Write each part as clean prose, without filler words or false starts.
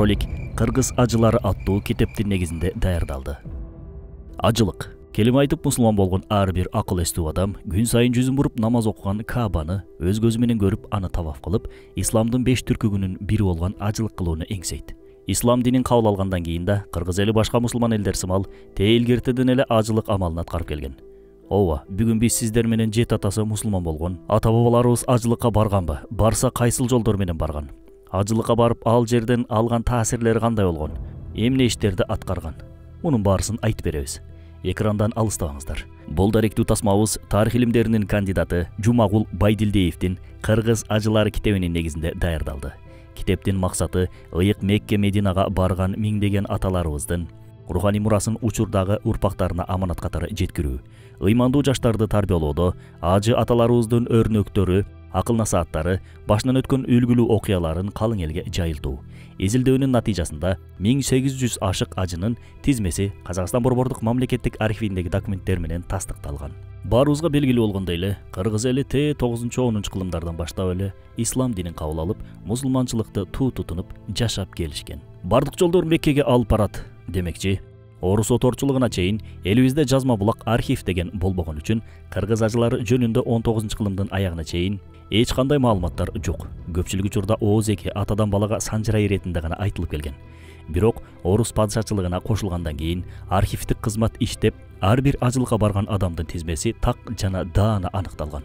Ролик «Кыргыз ажылары» аттуу китептин негизинде даярдалды. Ажылык. Келим айтып мусулман болгон ар бир акыл эстүү адам күн сайын жүзүн буруп намаз окуган Каабаны өз көзү менен көрүп, аны таваф кылып, исламдын 5 түркүгүнүн бири болгон ажылык кылууну эңсейт. Ислам динин кабыл алгандан кийин да кыргыз эли башка мусулман элдер сымал илгертеден эле ажылык амалын аткарып келген. Ооба, бүгүн биз сиздер менен жет атасы мусулман болгон ата бабаларыбыз ажылыкка барганбы? Барса кайсыл жолдор менен барган? Ажылыкка барып ал жерден алган таасирлери кандай болгон? Эмне иштерди аткарган? Мунун баарысын айтып беребиз. Экрандан алыстабаңыздар. Бул даректүү тасмабыз тарых илимдеринин кандидаты Жумагул Байдилдеевдин «Кыргыз ажылары» китебинин негизинде даярдалды. Китептин максаты ыйык Мекке Мединага барган миңдеген аталарыбыздын руханий мурасын учурдагы урпактарына аманат катары жеткирүү, ыймандуу жаштарды тарбиялоодо ажы аталарыбыздын өрнөктөрү, акыл насааттары, башынан өткөн үлгүлүү окуяларын калың элге жайылтуу. Изилдөөнүн натыйжасында 1800 ашык ажынын тизмеси Казакстан Борбордук мамлекеттик архивиндеги документтер менен тастыкталган. Баарыбызга белгилүү болгондой эле, кыргыз эли 9-10 кылымдардан баштап эле ислам динин кабыл алып, мусулманчылыкты туу тутунуп жашап келишкен. Бардык жолдор Меккеге алып барат демекчи. Орус оторчулугуна чейин элибизде жазма булак архив деген болбогон үчүн кыргыз ажылары жөнүндө 19 кылымдын аягына чейин эч кандай маалыматтар жок. Көпчүлүк учурда оозеки атадан балага санжырай иретинде гана айтылып келген. Бирок орус падышачылыгына кошулгандан кийин архивдик кызмат иштеп, ар бир ажылыкка барган адамдын тизмеси так жана даана аныкталган.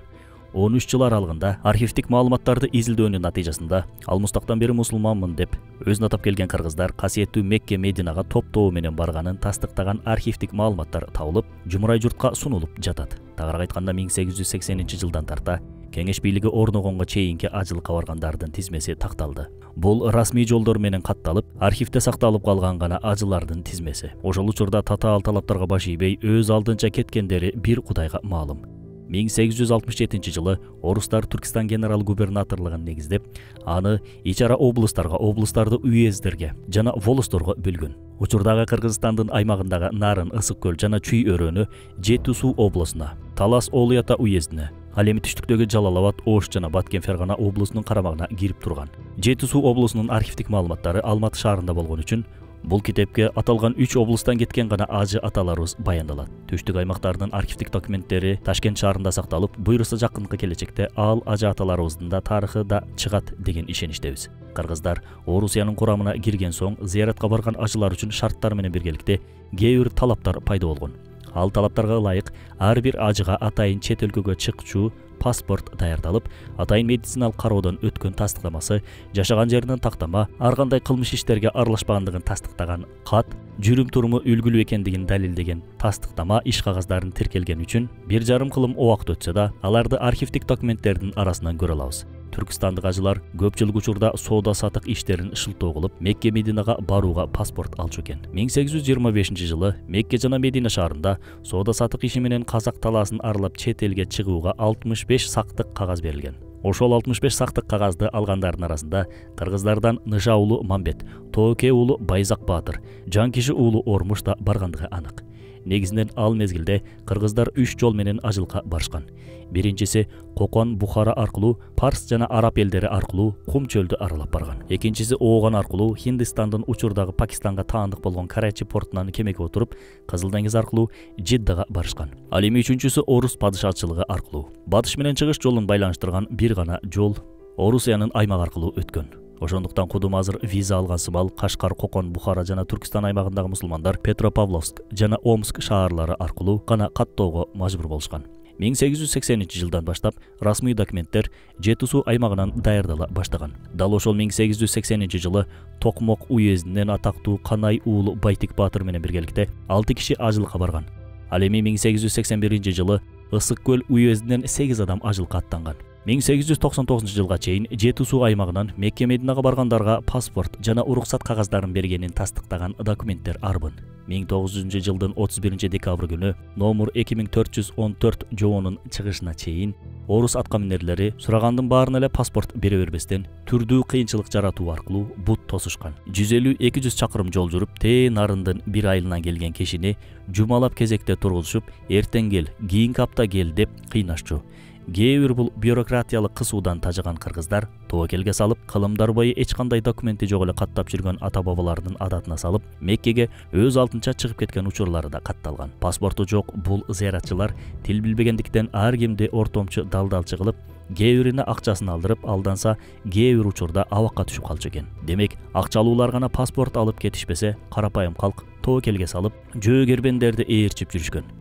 13 жыл аралыгында архивдик маалыматтарды изилдөөнүн натыйжасында ал мустактан бери мусулманмын деп өзүн атап келген кыргыздар касиеттүү Мекке Мединага топтоо менен барганын тастыктаган архивдик маалыматтар табылып, жумурай журтка сунулуп жатат. Тагыраак айтканда 1880-жылдан тарта Кеңеш бийлиги орногонго чейинки ажылыкка баргандардын тизмеси такталды. Бул расмий жолдор менен катталып, архивде сакталып калган гана ажылардын тизмеси. Ошол учурда татаал талаптарга баш ийбей, өз алдынча кеткендери бир Кудайга маалым. 1867 жылы орустар Түркистан генерал-губернаторлугун негиздеп, аны ичара облустарды уездерге жана волостторго бөлгөн. Учурдагы Кыргызстандын аймагындагы Нарын, Ысык көл жана Чүй өрөөнү Жети Суу облусуна, Талас Олуята уездине, ал эми түштүктөгү Жалал-Абад, Ош жана Баткен Фергана облусунун карамагына кирип турган. Жети Суу облусунун архивдик маалыматтары Алматы шаарында болгон үчүн бул китепке аталган 3 облустан кеткен гана ажы аталарыбыз баяндалат. Түштүк аймактардын архивдик документтери Ташкент шаарында сакталып, буйруса жакынкы келечекте ал ажы аталарыбыздын да тарыхы да чыгат деген ишеничтебиз. Кыргыздар Орусиянын курамына кирген соң зыяратка барган ажылар үчүн шарттар менен биргеликте кээ бир талаптар пайда болгон. Ал талаптарга ылайык ар бир ажыга атайын чет өлкөгө чыкчу паспорт даярдалып, атайын медициналык кароодон өткөн тастыктамасы, жашаган жеринен тактама, ар кандай кылмыш иштерге аралашпагандыгын тастыктаган кат, жүрүм туруму үлгүлүү экендигин далилдеген тастыктама иш кагаздарын тиркелген үчүн 1,5 кылым убакыт өтсө да, аларды архивдик документтердин арасынан көрө алабыз. Түркістандық ажылар көпчүлүк учурда соода сатык иштерин шылтоо кылып, Мекке Мединага барууга паспорт алчу экен. 1825 жылы Мекке жана Медина шаарында соода сатык иши менен Казак талаасын аралап чет элге чыгууга 65 сактык кагаз берилген. Ошол 65 сактык кагазды алгандардын арасында кыргыздардан Ныша уулу Мамбет, Тооке уулу Байзак Баатыр, Жанкиши уулу Ормуш да баргандыгы анык. Негизинен ал мезгилде кыргыздар 3 жол менен ажылыкка барышкан. Биринчиси Кокон Бухара аркылуу, Парс жана Араб элдери аркылуу Кум чөлдү аралап барган. Экинчиси Ооган аркылуу Хиндистандын учурдагы Пакистанга таандык болгон Карачи портунан кемеге отуруп, Кызыл деңиз аркылуу Жиддага барышкан. Ал эми үчүнчүсү Орус падышачылыгы аркылуу. Батыш менен чыгыш жолун байланыштырган бир гана жол Орусиянын аймак аркылуу өткөн. Ошондуктан кудум азыр виза алган сымал Кашкар, Кокон, Бухара жана Түркистан аймагындагы мусулмандар Петропавловск жана Омск шаарлары аркылуу гана каттоого мажбур болушкан. 1880 жылдан баштап расмий документтер Жети Суу аймагынан даярдала баштаган. Дал ошол 1880 жылы Токмок уездинен атактуу Канай уулу Байтик Баатыр менен биргеликте 6 киши ажылыкка барган. Ал эми 1881 жылы Ысык көл уездинен 8 адам ажылыкка аттанган. 1899 жылга чейин Жети Суу аймагынан Мекке Мединага баргандарга паспорт жана уруксат кагаздарын бергенин тастыктаган документтер арбын. 1900 жылдын 31 декабрь күнү номер 2414 жоонун чыгышына чейин орус аткаминерлери сурагандын баарын эле паспорт бере бербестен түрдүү кыйынчылык жаратуу аркылуу бут тосушкан. 150-200 чакырым жол жүрүп, Нарындын бир айылынан келген кишини жумалап кезекте тургузушуп, эртең кел, кийинки апта кел деп кыйнашчу. Кээ бир бул бюрократиялык кысуудан тажыган кыргыздар тобокелге салып, кылымдар бою эч кандай документи жок эле каттап жүргөн ата-бабалардын адатына салып, Меккеге өз алтынча чыгып кеткен учурлары да катталган. Паспорту жок бул зыяратчылар тил билбегендиктен ар кимди ортомчу далдалчы кылып, кээ бирине акчасын алдырып, алданса кээ бир учурда абакка түшүп калчу экен. Демек, акчалуулар гана паспорт алып кетишпесе, карапайым калк тобокелге салып, жөө кербендерди ээрчип жүрүшкөн.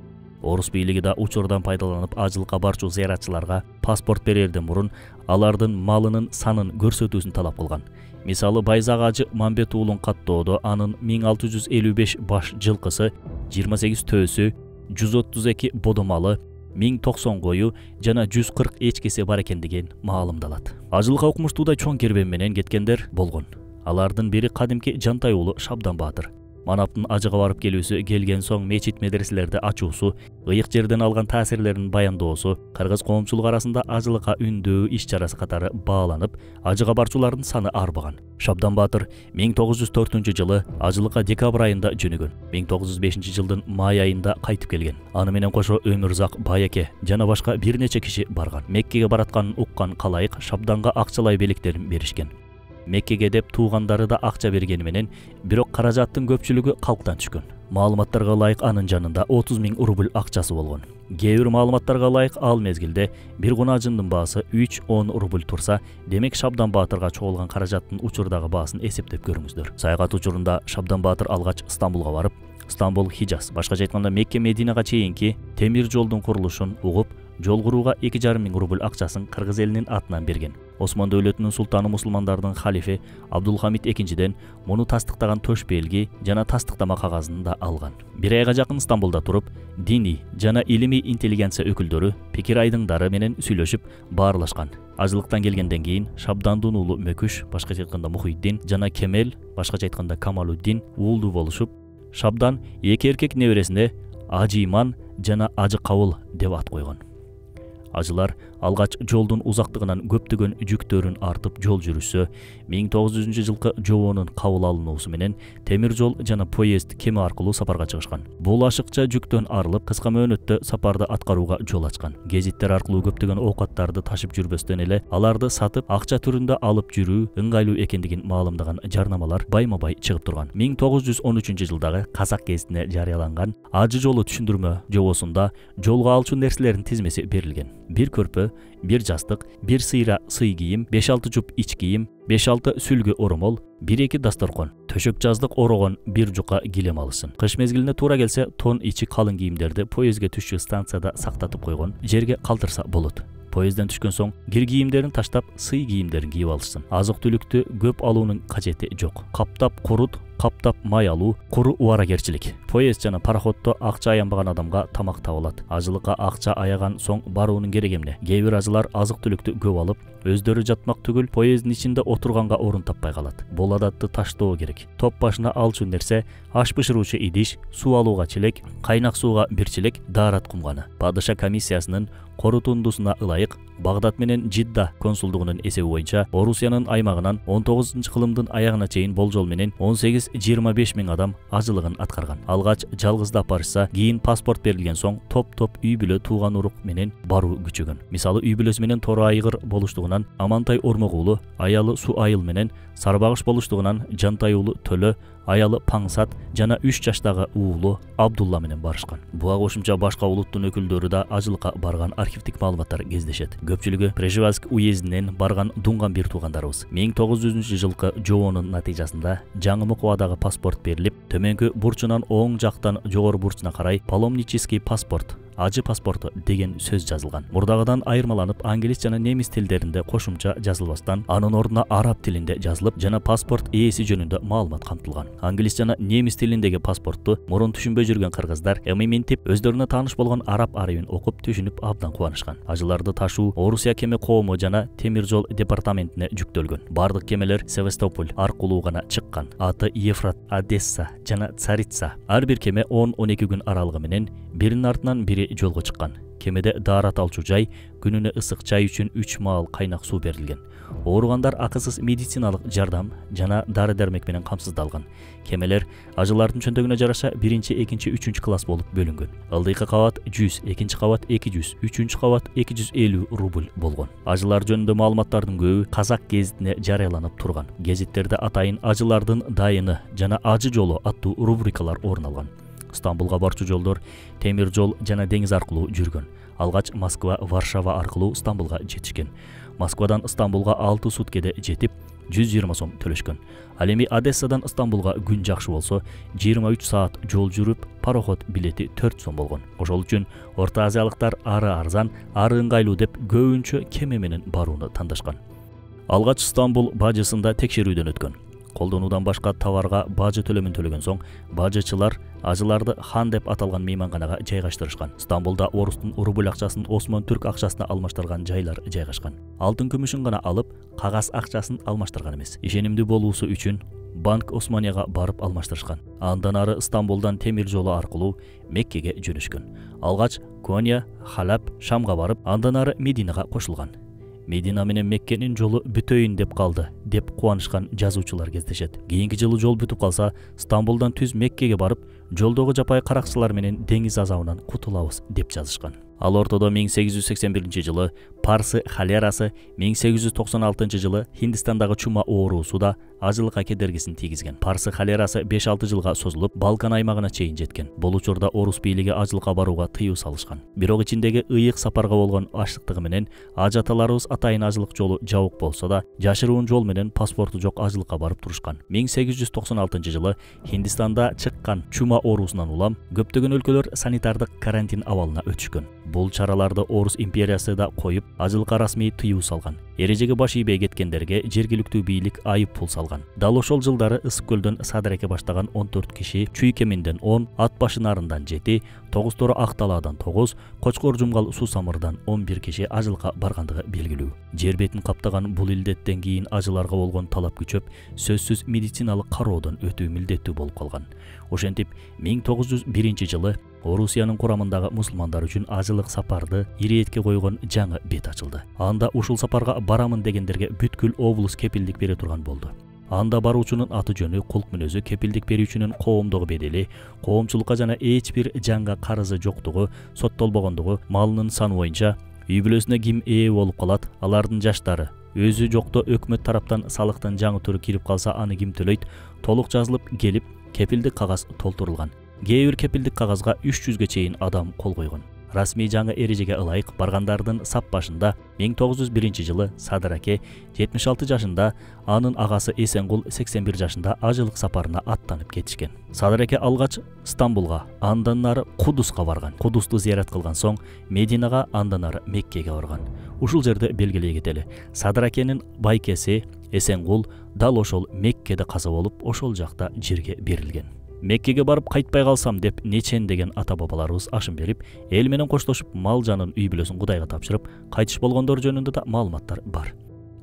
Орус бийлиги да учурдан пайдаланып ажылыкка барчу зыяратчыларга паспорт берерден мурун алардын малынын санын көрсөтүүсүн талап кылган. Мисалы, Байзак ажы Мамбет уулун каттоодо анын 1655 баш жылкысы, 28 төөсү, 132 бодомалы, 1090 кою жана 140 эчкиси бар экендигин маалымдалат. Ажылыкка окумуштуудай чоң кербен менен кеткендер болгон. Алардын бири кадимки Жантай уулу Шабдан Баатыр. Манаптын ажыга барып келүүсү, келген соң мечит медреселерди ачуусу, ыйык жерден алган таасирлерин баяндоосу кыргыз коомчулугу арасында ажылыкка үндөө иш чарасы катары бааланып, ажыга барчулардын саны арбаган. Шабдан Баатыр 1904 жылы ажылыкка декабрь айында жөнөгөн. 1905 жылдын май айында кайтып келген. Аны менен кошо Өмүрзак Байеке жана башка бир нече киши барган. Меккеге баратканын уккан калайык Шабданга акчалай белектерин беришкен. Меккеге деп туугандары да акча бергени менен, бирок каражаттын көпчүлүгү калктан түшкөн. Маалыматтарга ылайык анын жанында 30 000 рубль акчасы болгон. Кээ бир маалыматтарга ылайык ал мезгилде бир кунажындын баасы 3-10 рубль турса, демек Шабдан Баатырга чогулган каражаттын учурдагы баасын эсептеп көрүңүздөр. Саягат учурунда Шабдан Баатыр алгач Стамбулга барып, Стамбул, Хижаз, башкача айтканда Мекке Мединага чейинки темир жолдун курулушун угуп, жол курууга 2,5 миң рубль акчасын кыргыз элинин атынан берген. Осман дөөлөтүнүн султаны мусулмандардын халифе Абдулхамид экинчиден муну тастыктаган төш белги жана тастыктама кагазын да алган. Бир айга жакын Стамбулда туруп, диний жана илимий интеллигенция өкүлдөрү пикир айдыңдары менен сүйлөшүп баарлашкан. Ажылыктан келгенден кийин Шабдандын уулу Мөкүш, башкача айтканда Мухиддин жана Кемел, башкача айтканда Камалуддин уулду болушуп, Шабдан эки эркек небересине Ажиман жана Ажы Кабыл деп ат койгон. Ажылар алгач жолдун узактыгынан көптөгөн жүктөрүн артып жол жүрүшсө, 1900 жылкы жобонун кабыл алынуусу менен темир жол жана поезд кеме аркылуу сапарга чыгышкан. Бул ашыкча жүктөн арылып, кыска мөөнөттө сапарды аткарууга жол ачкан. Гезиттер аркылуу көптөгөн оокаттарды ташып жүрбөстөн эле аларды сатып, акча түрүндө алып жүрүү ыңгайлуу экендигин маалымдаган жарнамалар байма-бай чыгып турган. 1913 жылдагы Казак гезитине жарыяланган Ажы жолу түшүндүрмө жобосунда жолго алчу нерселердин тизмеси берилген. Бир көрпө, бир жастык, бир сыйра сый кийим, 5-6 жуп ич кийим, 5-6 сүлгү оромол, 1-2 дасторкон, төшөк жаздык орогон бир жука килем алышсын. Кыш мезгилине туура келсе, тон ичи калың кийимдерди поездге түшчү станцияда сактатып койгон, жерге калтырса болот. Поездден түшкөн соң кир кийимдерин таштап, сый кийимдерин кийип алышсын. Азык-түлүктү көп алуунун кажети жок. Каптап курут, каптап май алуу, куру убаракерчилик. Поезд жана пароходдо акча аянбаган адамга тамак табылат. Ажылыкка акча аяган соң баруунун кереги эмне? Кээ бир ажылар азык-түлүктү көп алып, өздөрү жатмак түгүл поезддин ичинде отурганга орун таппай калат. Бул адатты таштоо керек. Топ башына алчу нерсе: аш бышыруучу идиш, суу алууга челек, кайнак сууга бир челек даарат кумганы. Падыша комиссиясынын корутундусуна ылайык Багдад менен Жидда консулдугунун эсеби боюнча Орусиянын аймагынан 19-кылымдын аягына чейин болжол менен 18-25 миң адам ажылыгын аткарган. Алгач жалгыздап барышса, кийин паспорт берилген соң топ-топ үй бүлө тууган урук менен баруу күчөгөн. Мисалы, үй бүлөсү менен Тора айгыр болуштугунан Амантай Ормок уулу, аялы Суу Айыл менен Сарбагыш болуштугунан Жантай уулу Төлө, аялы Паңсат жана 3 жаштагы уулу Абдулла менен барышкан. Буга кошумча башка улуттун өкүлдөрү да ажылыкка барган архивдик маалыматтар кездешет. Көпчүлүгү Прежевальск уездинен барган дуңган бир туугандарыбыз. 1900 жылкы жобонун натыйжасында жаңы Мукубадагы паспорт берилип, төмөнкү бурчунан оң жактан жогору бурчуна карай паломнический паспорт, ажы паспорту деген сөз жазылган. Мурдагыдан айырмаланып, англис жана немис тилдеринде кошумча жазылбастан, анын ордуна араб тилинде жазылып, жана паспорт ээси жөнүндө маалымат камтылган. Англис жана немис тилиндеги паспортту мурун түшүнбөй жүргөн кыргыздар эми минтип, өздөрүнө тааныш болгон араб арабин окуп түшүнүп абдан кубанышкан. Ажыларды ташуу Орусия кеме коому жана темир жол департаментине жүктөлгөн. Бардык кемелер Севастополь аркылуу гана чыккан. Аты Ефрат, Одесса жана Царица. Ар бир кеме 10-12 күн аралыгы менен биринин артынан бири жолго чыккан. Кемеде даарат алчу жай, күнүнө ысык чай үчүн 3 маал кайнак суу берилген. Ооругандар акысыз медициналык жардам жана дары-дармек менен камсыздалган. Кемелер ажылардын чөнтөгүнө жараша 1, 2, 3 класс болуп бөлүнгөн. Алдыйкы кабат 100, экинчи кабат 200, үчүнчү кабат 250 рубль болгон. Ажылар жөнүндө маалыматтардын көбү казак гезитине жарыяланып турган. Гезиттерде атайын ажылардын дайыны жана ажы жолу аттуу рубрикалар орун алган. Стамбулга барчу жолдор темир жол жана деңиз аркылуу жүргөн. Алгач Москва, Варшава аркылуу Стамбулга жетишкен. Москвадан Стамбулга 6 суткеде жетип 120 сом төлөшкөн. Ал эми Одессадан Стамбулга күн жакшы болсо 23 саат жол жүрүп, пароход билети 4 сом болгон. Ошол үчүн Орто Азиялыктар ары арзан, ары ыңгайлуу деп көбүнчө кеме менен барууну тандашкан. Алгач Стамбул бажысында текшерүүдөн өткөн. Колдонуудан башка товарга бажы төлөмүн төлөгөн соң, бажычылар ажыларды хан деп аталган мейманканага жайгаштырышкан. Стамбулда орустун рубль акчасын Осман түрк акчасына алмаштырган жайлар жайгашкан. Алтын күмүшүн гана алып, кагаз акчасын алмаштырган эмес. Ишенимдүү болуусу үчүн Банк Османияга барып алмаштырышкан. Андан ары Стамбулдан темир жолу аркылуу Меккеге жөнөшкөн. Алгач Коня, Халап, Шамга барып, андан ары Мединага кошулган. Медина менен Меккенин жолу бүтөйүн деп калды, деп кубанышкан жазуучулар кездешет. Кийинки жылы жол бүтүп калса, Стамбулдан түз Меккеге барып, жолдогу жапай каракчылар менен деңиз азабынан кутулабыз деп жазышкан. Ал ортодо 1881 жылы Парсы холерасы, 1896 жылы Хиндистандагы чума оорусу да ажылыкка кедергисин тийгизген. Парсы холерасы 5-6 жылга созулуп, Балкан аймагына чейин жеткен. Бул учурда орус бийлиги ажылыкка барууга тыюу салышкан. Бирок ичиндеги ыйык сапарга болгон аштыктыгы менен аж аталарыбыз атайын ажылык жолу жабык болсо да, жашыруун жол менен паспорту жок ажылыкка барып турушкан. 1896 жылы Хиндистанда чыккан чума оорусунан улам көптөгөн өлкөлөр санитардык карантин абалына өтүшкөн. Бул чараларды Орус империясы да коюп, ажылыкка расмий тыюу салган. Эрежеге баш ийбей кеткендерге жергиликтүү бийлик айып пул салган. Дал ошол жылдары Ысык көлдөн Садыреке баштаган 14 киши, Чуйкеминден 10, Ат башынарындан 7, Тогуз Тору Акталаадан 9, Кочкор Жумгал Суу Самырдан 11 киши ажылыкка баргандыгы белгилүү. Жер бетин каптаган бул илдеттен кийин ажыларга болгон талап күчөп, сөзсүз медициналык кароодон өтүү милдеттүү болуп калган. Ошентип 1901 жылы Орусиянын курамындагы мусулмандар үчүн ажылык сапарды иретке койгон жаңы бет ачылды. Анда ушул сапарга барамын дегендерге бүткүл облус кепилдик бере турган болду. Анда баруучунун аты жөнү, кулк мүнөзү, кепилдик берүүчүнүн коомдогу бедели, коомчулукка жана эч бир жанга карызы жоктугу, соттолбогондугу, малынын саны боюнча, үй бүлөсүнө ким ээ болуп калат, алардын жаштары, өзү жокто өкмөт тараптан салыктын жаңы түрү кирип калса аны ким төлөйт, толук жазылып келип, кепилдик кагаз толтурулган. Кээ бир кепилдик кагазга 300ге чейин адам кол койгон. Расмий жаңы эрежеге ылайык баргандардын сап башында 1901 жылы Садыр аке 76 жашында, анын агасы Эсенгул 81 жашында ажылык сапарына аттанып кетишкен. Садыр аке алгач Стамбулга, андан ары Кудуска барган. Кудусту зиярат кылган соң Мединага, андан ары Меккеге барган. Ушул жерде белгилей кетели. Садыр акенин байкеси Эсенгул дал ошол Меккеде каза болуп, ошол жакта жерге берилген. Меккеге барып кайтпай калсам деп нечен деген ата бабаларыбыз ашын берип, эл менен коштошуп, мал жанын, үй бүлөсүн Кудайга тапшырып, кайтыш болгондор жөнүндө да маалыматтар бар.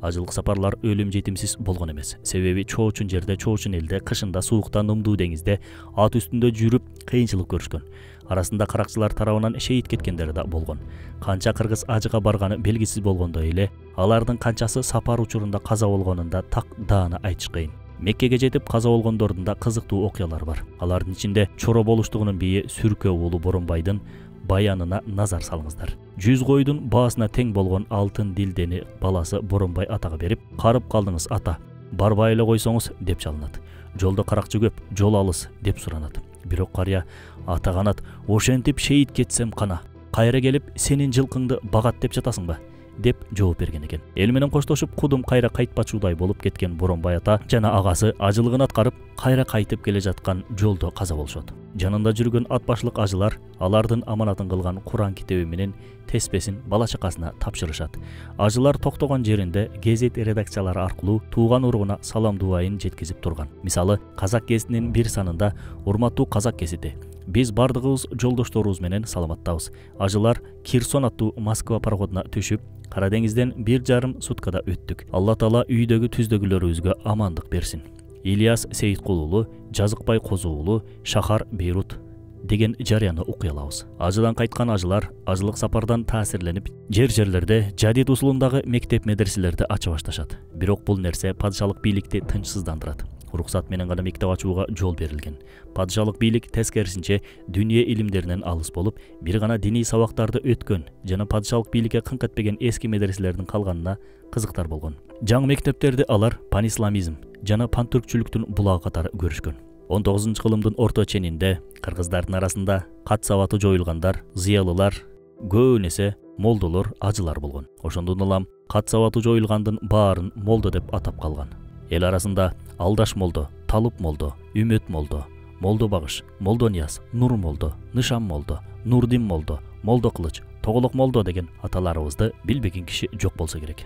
Ажылык сапарлар өлүм жетимсиз болгон эмес. Себеби чоочун жерде, чоочун элде, кышында суукта, нымдуу деңизде ат үстүндө жүрүп кыйынчылык көрүшкөн. Арасында каракчылар тарабынан шейит кеткендер да болгон. Канча кыргыз ажыга барганы белгисиз болгондой эле, алардын канчасы сапар учурунда каза болгонунда так дааны айтыш кыйын. Меккеге жетип каза болгондордун да кызыктуу окуялар бар. Алардын ичинде Чоро болуштугунун бийи Сүркө уулу Боронбайдын баянына назар салыңыздар. 100 койдун баасына тең болгон алтын дилдени баласы Боронбай атага берип, карып калдыңыз ата, барбай эле койсоңуз деп жалынат. Жолдо каракчы көп, жол алыс деп суранат. Бирок карыя ата канат, ошентип шейит кетсем кана, кайра келип сенин жылкыңды багат деп жатасың ба? Деп жооп берген экен. Эл менен коштошуп, кудум кайра кайтпачуудай болуп кеткен Боронбай ата жана агасы ажылыгын аткарып, кайра кайтып келе жаткан жолдо каза болушат. Жанында жүргөн ат башлык ажылар алардын аманатын кылган Куран китеби менен теспесин бала чакасына тапшырышат. Ажылар токтогон жеринде гезит редакциялары аркылуу тууган уругуна салам дуайын жеткизип турган. Мисалы, Казак гезитинин бир санында: урматтуу Казак гезити, биз бардыгыбыз жолдошторубуз менен саламаттабыз. Ажылар Кирсон аттуу Москва пароходуна түшүп, Кара деңизден 1,5 суткада өттүк. Алла Таала үйдөгү түздөгүлөрүбүзгө амандык берсин. Ильяс Сейиткул уулу, Жазыкбай Козу уулу, Шахар Бейрут. деген жарыяны окуй алабыз. Ажыдан кайткан ажылар ажылык сапардан таасирленип, жерлерде жадид усулундагы мектеп медреселерди ача башташат. Бирок бул нерсе падышалык бийликти тынчсыздандырат. Уруксат менен гана мектеп ачууга жол берилген. Падышалык бийлик тескерисинче дүние илимдеринен алыс болуп, бир гана диний сабактарды өткөн жана падышалык бийликке кыңк этпеген эски медреселердин калганына кызыктар болгон. Жаңы мектептерди алар панисламизм жана пантүркчүлүктүн булагы катары көрүшкөн. 19-кылымдын орто ченинде кыргыздардын арасында кат сабаты жоюлгандар, зыялылар, көбүн эсе молдолор, ажылар болгон. Ошондон улам кат сабаты жоюлгандын баарын молдо деп атап калган. Эл арасында Алдаш молдо, Талып молдо, Үмөт молдо, Молдо Багыш, Молдо Нияз, Нур молдо, Нышан молдо, Нурдин молдо, Молдо Кылыч, Тоголок молдо деген аталарыбызды билбеген киши жок болсо керек.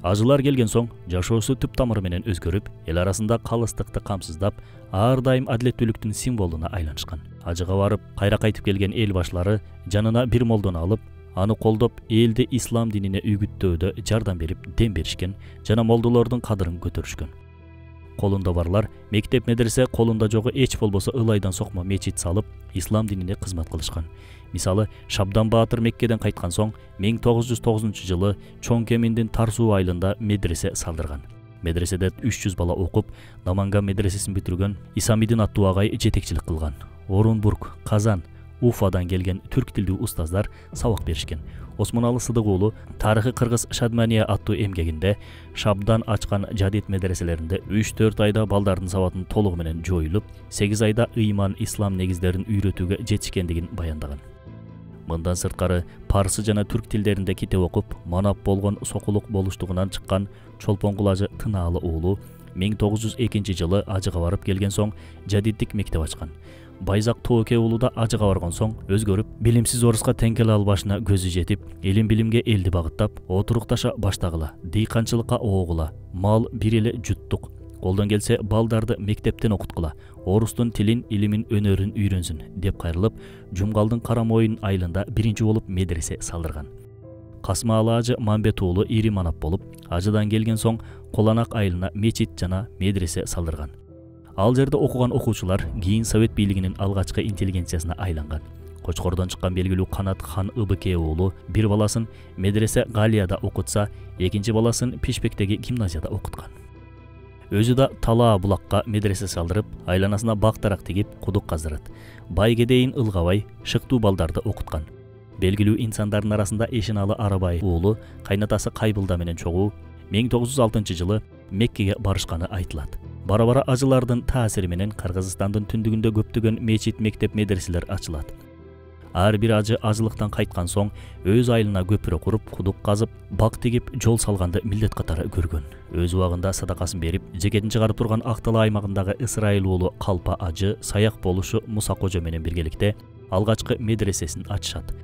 Ажылар келген соң жашоосу түп тамыры менен өзгөрүп, эл арасында калыстыкты камсыздап, ар дайым адилеттүүлүктүн символуна айланышкан. Ажыга барып, кайра кайтып келген эл башлары жанына бир молдону алып, аны колдоп, элди ислам динине үйгүттөөдө жардам берип, дем беришкен жана молдолордун кадырын көтөрүшкөн. Колунда барлар мектеп медресе, колунда жогу эч болбосо ылайдан сокмо мечит салып, ислам динине кызмат кылышкан. Мисалы, Шабдан Баатыр Меккеден кайткан соң 1909-жылы Чоң Кеминдин Тарсуу айылында медресе салдырган. Медреседе 300 бала окуп, Наманган медресесин бүтүргөн Исамидин аттуу агай жетекчилик кылган. Орунбург, Казан, Уфадан келген түрк тилдүү устаздар сабак беришкен. Осмоналы Сыдык уулу Тарыхы Кыргыз Шадмания аттуу эмгегинде Шабдан ачкан жадид медреселеринде 3-4 айда балдардын сабатын толугу менен жоюлуп, 8 айда ыйман, ислам негиздерин үйрөтүүгө жетишкендигин баяндаган. Мындан сырткары парсы жана түрк тилдеринде китеп окуп, манап болгон сокулук болуштугунан чыккан Чолпонгул ажы Тынаалы уулу 1902-жылы ажыга барып келген соң жадиддик мектеп ачкан. Байзак Тооке уулу да ажыга барган соң өзгөрүп, билимсиз оруска тең келе албашына көзү жетип, илим билимге элди багыттап, отурукташа баштагыла, дыйканчылыкка оогула, мал бир эле жуттук. Колдон келсе балдарды мектептен окуткула, орустун тилин, илимин, өнөрүн үйрөнсүн деп кайрылып, Жумгалдын Карамоюн айылында биринчи болуп медресе салдырган. Касмаалы ажы Мамбет уулу ири манап болуп, ажыдан келген соң Коланак айылына мечит жана медресе салдырган. Ал жерде окуган окуучулар кийин Совет бийлигинин алгачкы интеллигенциясына айланган. Кочкордон чыккан белгилүү Канат хан Ыбыке уулу бир баласын медресе Галияда окутса, экинчи баласын Пишпектеги гимназияда окуткан. Өзү да Талаа булакка медресе салдырып, айланасына бактарак тигип, кудук каздырат. Байгедейин ылгабай, шыктуу балдарды окуткан. Белгилүү инсандардын арасында Эшеналы Арабай уулу кайнатасы Кайбылда менен чогуу 1906-жылы Меккеге барышканы айтылат. Бара-бара ажылардын таасири менен Кыргызстандын түндүгүндө көптөгөн мечит, мектеп, медреселер ачылат. Ар бир ажы ажылыктан кайткан соң өз айылына көпүрө куруп, кудук казып, бак тигип, жол салганды милдет катары көргөн. Өз убагында садакасын берип, жекетин чыгарып турган Актала аймагындагы Ысрайыл уулу Калпа ажы Саяк болушу Муса кожо менен биргеликте алгачкы медресесин ачышат.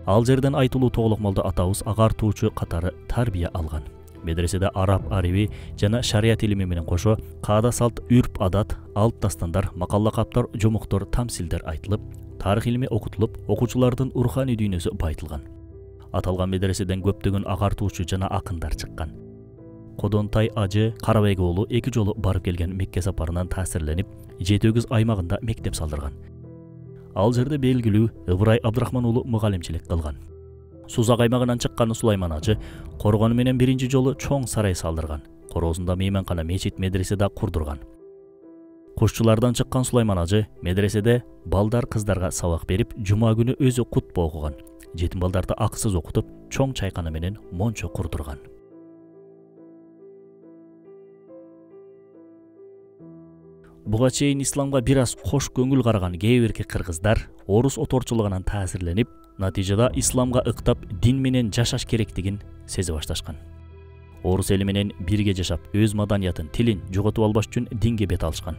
Ал жерден Айтылуу Тоголок молдо атабыз агартуучу катары тарбия алган. Медреседе араб ариби жана шарият илими менен кошо каада салт, үрп адат, алт дастандар, макалла каптар, жомуктор, тамсилдер айтылып, тарых илими окутулуп, окуучулардын руханий дүйнөсү байытылган. Аталган медреседен көптөгөн агартуучу жана акындар чыккан. Кодонтай ажы Карабек уулу 2 жолу барып келген Мекке сапарынан таасирленип, Жетөгүз аймагында мектеп салдырган. Ал жерде белгилүү Ыбырай Абдрахман уулу мугалимчилик кылган. Сузак аймагынан чыккан Сулайман ажы Коргону менен биринчи жолу чоң сарай салдырган. Короосунда мейманкана, мечит, медресе да курдурган. Кушчулардан чыккан Сулайман ажы медреседе балдар кыздарга сабак берип, жума күнү өзү кутба окуган. Жетим балдарды акысыз окутуп, чоң чайкана менен мончо курдурган. Буга чейин исламга бир аз кош көңүл караган кээ бирки кыргыздар орус оторчулугунан таасирленип, натыйжада исламга ыктап, дин менен жашаш керектигин сезе башташкан. Орус эли менен бирге жашап, өз маданиятын, тилин жоготуп албаш үчүн динге бет алышкан.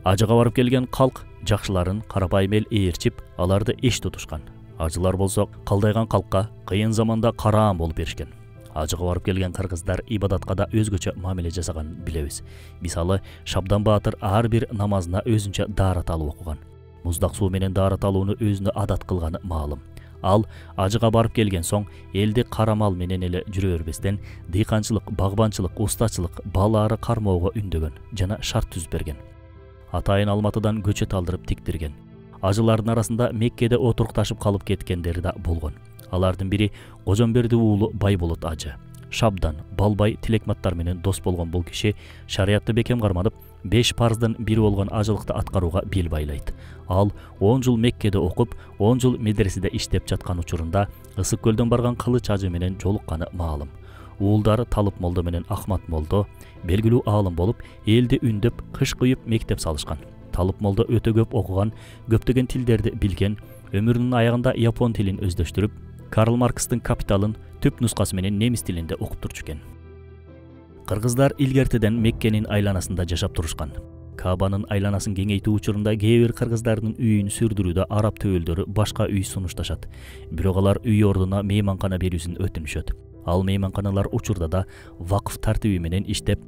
Ажыга барып келген калк жакшыларын карапайым эл ээрчип, аларды эч тутушкан. Ажылар болсо калдайган калкка кыйын заманда караам болуп беришкен. Ажыга барып келген кыргыздар ибадатка да өзгөчө мамиле жасаганын билебиз. Мисалы, Шабдан Баатыр ар бир намазына өзүнчө даарат алып окуган. Муздак суу менен даарат алууну өзүнө адат кылганы маалым. Ал ажыга барып келген соң элди карамал менен эле жүрө бербестен дыйканчылык, багбанчылык, устачылык, балаары кармоого үндөгөн жана шарт түзүп берген. Атайын Алматыдан көчөт алдырып тиктирген. ажылардын арасында Меккеде отурукташып калып кеткендери да болгон. Алардын бири Кожомберди уулу Байболот ажы. Шабдан, Балбай тилекматтар менен дос болгон бул киши шариятты бекем карманып, 5 парздын бири болгон ажылыкты аткарууга бел байлайт. Ал 10 жыл Меккеде окуп, 10 жыл медреседе иштеп жаткан учурунда Ысык көлдөн барган Кылыч ажы менен жолукканы маалым. Уулдары Талып молдо менен Ахмат молдо белгилүү аалым болуп, элди үндөп, кыш кыйып мектеп салышкан. Талып молдо өтө көп окуган, көптөгөн тилдерди билген, өмүрүнүн аягында япон тилин өздөштүрүп, Карл Маркстын Капиталын түп нускасы менен немис тилинде окуп турчу экен. Кыргыздар илгертеден Меккенин айланасында жашап турушкан. Кабанын айланасын кеңейтүү учурунда кээ бир кыргыздардын үйүн сүрдүрүүдө араб төөлдөрү башка үй сунушташат. Бирок алар үй ордуна мейманкана берүүсүн өтүнүшөт. Ал мейманканалар учурда да вакыф тартиби менен иштеп,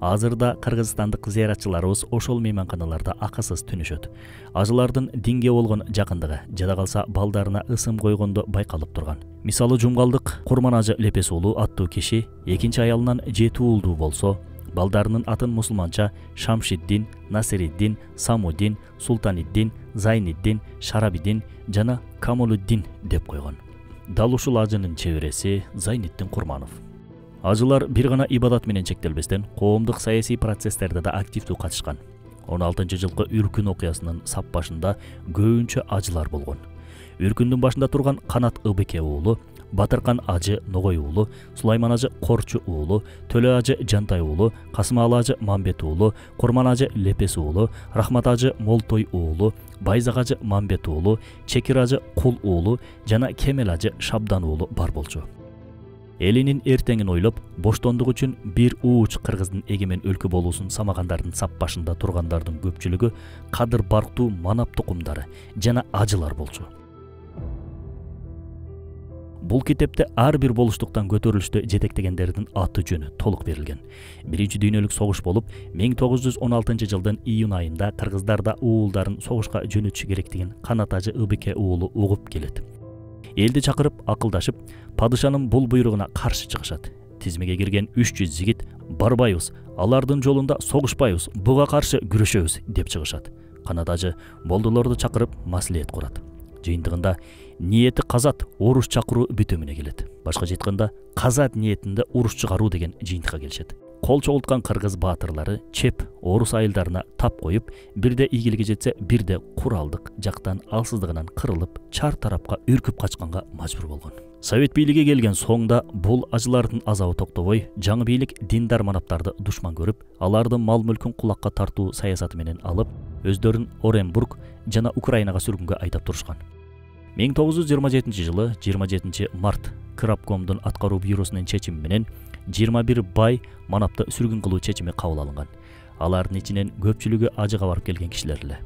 азырда кыргызстандык зыяратчыларыбыз ошол мейманканаларда акысыз түнүшөт. Ажылардын динге болгон жакындыгы, жада калса балдарына ысым койгондо байкалып турган. Мисалы Жумгалдык Курман ажы Лепес уулу аттуу киши экинчи аялынан 7 уулдуу болсо, балдарынын атын мусулманча Шамшиддин, Насириддин, Самуддин, Султаниддин, Зайниддин, Шарабиддин жана Камолуддин деп койгон. Дал ушул ажынын чебереси Зайниддин Курманов. Ажылар бир гана ибадат менен чектелбестен, коомдук саясий процесстерде да активдүү катышкан. 16-жылкы Үркүн окуясынын сап башында көбүнчө ажылар болгон. Үркүндүн башында турган Канат Ыбыке уулу, Батыркан ажы Ногой уулу, Сулайман ажы Корчу уулу, Төлө ажы Жантай уулу, Касымалы ажы Мамбет уулу, Курман ажы Лепес уулу, Рахмат ажы Молтой уулу, Байзак ажы Мамбет уулу, Чекир ажы Кул уулу жана Кемел ажы Шабдан уулу бар болчу. Элинин эртеңин ойлоп, боштондук үчүн бир ууч кыргыздын эгемен өлкө болуусун самагандардын сап башында тургандардын көпчүлүгү Кадыр Барктуу манап тукумдары жана ажылар болчу. Бул китепте ар бир болуштуктан көтөрүлүштө жетектегендердин аты жөнү толук берилген. Биринчи дүйнөлүк согуш болуп, 1916-жылдын июнь айында кыргыздарда уулдарын согушка жөнөтүшү керектигин Канат ажы Ыбыке уулу угуп келет. Элди чакырып, акылдашып, падышанын бул буйругуна каршы чыгышат. Тизмеге кирген 300 жигит барбайбыз, алардын жолунда согушпайбыз, буга каршы күрөшөбүз деп чыгышат. Канат ажы болдулорду чакырып маслихат курат. Жыйынтыгында ниети казат уруш чакыруу бүтөмүнө келет. Башкача айтканда, казат ниетинде уруш чыгаруу деген жыйынтыкка келишет. Кол чогулткан кыргыз баатырлары чеп орус айылдарына тап коюп, бирде ийгилиги жетсе, бирде куралдык жактан алсыздыгынан кырылып, чар тарапка үркүп качканга мажбур болгон. Совет бийлиги келген соңда бул ажылардын азабы токтобой, жаңы бийлик диндар манаптарды душман көрүп, алардын мал-мүлкүн кулакка тартуу саясаты менен алып, өздөрүн Оренбург жана Украинага сүргүнгө айдап турушкан. 1927-жылы 27 март Крабкомдун аткаруу бюросунун чечими менен 21 бай манапты сүргүн кылуу чечими кабыл алынган. Алардын ичинен көпчүлүгү ажыга барып келген кишилер эле.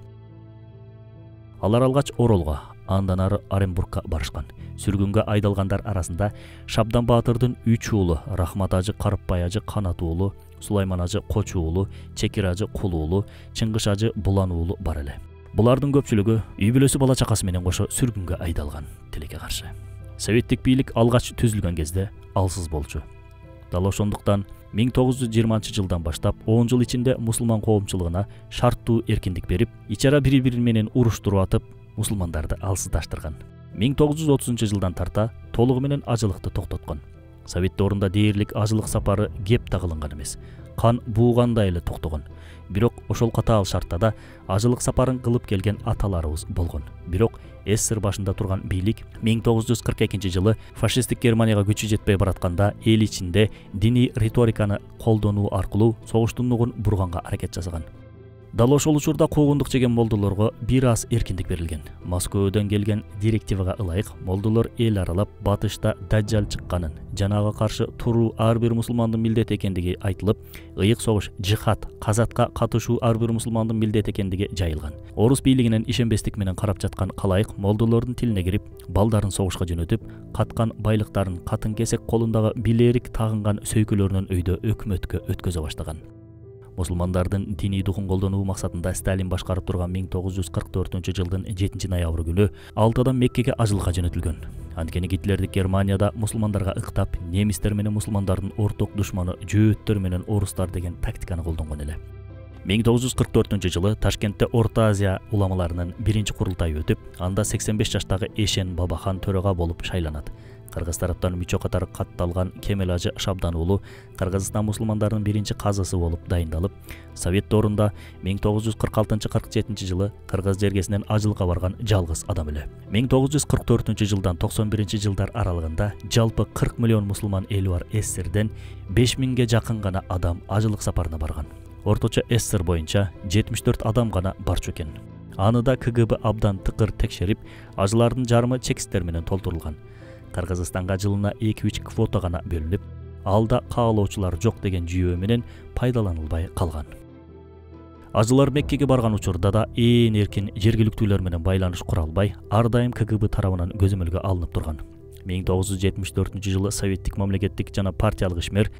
Алар алгач Оролго, андан ары Оренбургка барышкан. Сүргүнгө айдалгандар арасында Шабдан Баатырдын 3 уулу, Рахмат ажы Карыпбай ажы Канат уулу, Сулайман ажы Коч уулу, Чекир ажы Кул уулу, Чыңгыш ажы Булан уулу бар эле. Булардын көпчүлүгү үй бүлөсү бала чакасы менен кошо сүргүнгө айдалган. Тилекке каршы советтик бийлик алгач түзүлгөн кезде алсыз болчу. Дал ошондуктан 1920-жылдан баштап 10 жыл ичинде мусулман коомчулугуна шарттуу эркиндик берип, ичара бири-бири менен уруштуруп атып, мусулмандарды алсыздаштырган. 1930-жылдан тарта толугу менен ажылыкты токтоткон. Совет доорунда дээрлик ажылык сапары кеп тагылынган эмес. Кан буугандай эле токтогон. Бирок ошол катаал шартта да ажылык сапарын кылып келген аталарыбыз болгон. Бирок СССР башында турган бийлик 1942-жылы фашисттик Германияга күчү жетпей баратканда эл ичинде диний риториканы колдонуу аркылуу согуштун нугун бурганга аракет жасаган. Дал ошол учурда куугундук жеген молдолорго бир аз эркиндик берилген. Москвадан келген директивага ылайык молдолор эл аралап батышта даджал чыкканын, жанага каршы туруу ар бир мусулмандын милдети экендиги айтылып, ыйык согуш, жихад, казатка катышуу ар бир мусулмандын милдети экендиги жайылган. Орус бийлигинен ишенбестик менен карап жаткан калайык молдолордун тилине кирип, балдарын согушка жөнөтүп, каткан байлыктарын катын кесек колундагы билерик тагынган сөйкөлөрүнөн өйдө өкмөткө өткөзө баштаган. Мусулмандардын диний духун колдонуу максатында Сталин башкарып турган 1944-жылдын 7-ноябрь күнү Алтадан Меккеге ажылыкка жөнөтүлгөн. Анткени Гитлердик Германияда мусулмандарга ыктап, немистер менен мусулмандардын орток душманы жөөттөр менен орустар деген тактиканы колдонгон эле. 1944 жылы Ташкентте Орта Азия уламаларынын биринчи курултайы өтүп, анда 85 жаштагы Эшен Бабахан төрага болуп шайланат. Кыргыз тараптан мүчө катары катталган Кемел Ажы Шабдан уулу Кыргызстан мусулмандарынын биринчи казысы болуп дайындалып, Совет доорунда 1946-47 жылы Кыргыз жергесинен ажылыкка барган жалгыз адам эле. 1944 жылдан 91 жылдар аралыгында жалпы 40 миллион мусулман эли бар СССРден 5000ге жакын гана адам ажылык сапарына барган. Орточо СССР боюнча 74 адам гана барчу экен. Аны да КГБ абдан тыкыр текшерип, ажылардын жарымы чекисттер менен толтурулган. Кыргызстанга жылына 2-3 квота гана бөлүнүп, алда каалоочулар жок деген жүйө менен пайдаланылбай калган. Ажылар Меккеге барган учурда да ээн эркин жергиликтүүлөр менен байланыш кура албай, ар дайым КГБ тарабынан көзөмөлгө алынып турган. 1974 жылы советтик мамлекеттик жана партиялык ишмер,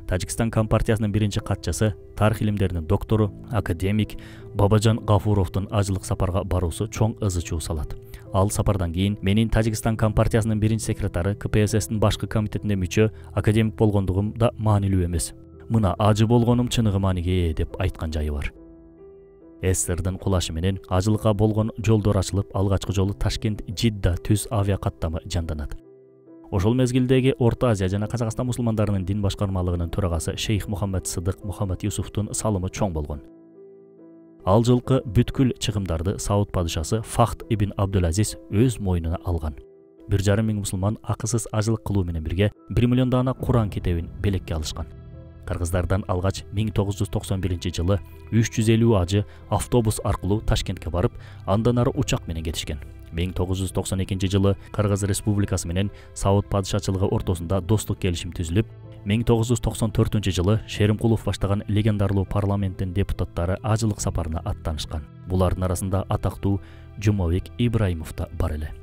Тажикстан Компартиясынын биринчи катчысы, тарых илимдеринин доктору, академик Бабажан Гафуровдун ажылык сапарга баруусу чоң ызы чуу салат. Ал сапардан кийин менин Тажикстан Компартиясынын биринчи секретары, КПССтин башкы комитетине мүчө академик болгондугум да маанилүү эмес. Мына ажы болгонум чыныгы мааниге деп айткан жайы бар. СССРдин кулашы менен ажылыкка болгон жолдор ачылып, алгачкы жолу Ташкент-Жидда түз авиа каттамы жанданат. Ошол мезгилдеги Орта Азия жана Казакстан мусулмандарынын дин башкармалыгынын төрагасы Шейх Мухаммед Сыдык Мухаммед Юсуфтун салымы чоң болгон. Ал жылкы бүткүл чыгымдарды Сауд падышасы Фахд ибн Абдулазиз өз мойнуна алган. 1,5 миң мусулман акысыз ажылык кылуу менен бирге 1 миллион дана Куран китебин белекке алышкан. Кыргыздардан алгач 1991 жылы 350 ажы автобус аркылуу Ташкентке барып, андан ары учак менен кетишкен. 1992 жылы Кыргыз Республикасы менен Сауд падышачылыгы ортосунда достук келишим түзүлүп, 1994 жылы Шеримкулов баштаган легендарлуу парламенттин депутаттары ажылык сапарына аттанышкан. Булардын арасында атактуу Жумабек Ибраимов да бар эле.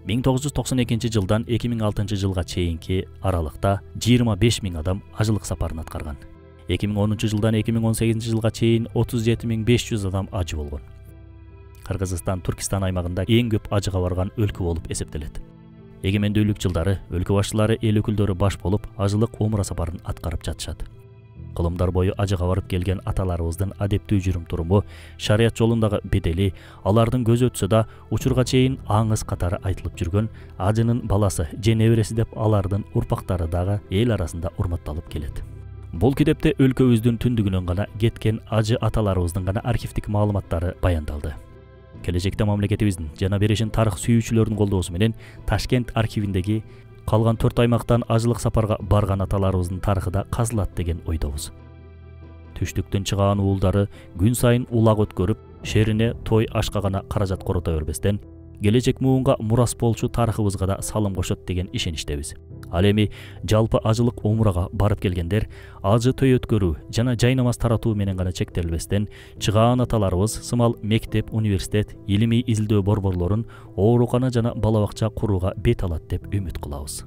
1992 жылдан 2006 жылга чейинки аралыкта 25 миң адам ажылык сапарын аткарган. 2010 жылдан 2018 жылга чейин 37.500 адам ажы болгон. Кыргызстан Түркистан аймагында эң көп ажыга барган өлкө болуп эсептелет. Эгемендүүлүк жылдары өлкө башчылары эл өкүлдөрү баш болуп ажылык умра сапарын аткарып жатышат. Кылымдар бою ажыга барып келген аталарыбыздын адептүү жүрүм-туруму, шарият жолундагы бедели, алардын көзү өтсө да учурга чейин аңыз катары айтылып жүргөн ажынын баласы же небереси деп алардын урпактары дагы эл арасында урматталып келет. Бул китепте өлкөбүздүн түндүгүнөн гана кеткен ажы аталарыбыздын гана архивдик маалыматтары баяндалды. Келечекте мамлекетибиздин жана беришин тарых сүйүүчүлөрдүн колдоосу менен Ташкент архивиндеги калган 4 аймактан ажылык сапарга барган аталарыбыздын тарыхы да казылат деген ойдобуз. Түштүктүн чыгаан уулдары күн сайын улак өткөрүп, шерине той ашка гана каражат корото бербестен, келечек муунга мурас болчу тарыхыбызга да салым кошот деген ишеничтебиз. Ал эми жалпы ажылык умрага барып келгендер ажы той өткөрүү жана жай намаз таратуу менен гана чектелбестен, чыгаан аталарыбыз сымал мектеп, университет, илимий изилдөө борборлорун, оорукана жана бала бакча курууга бет алат деп үмүт кылабыз.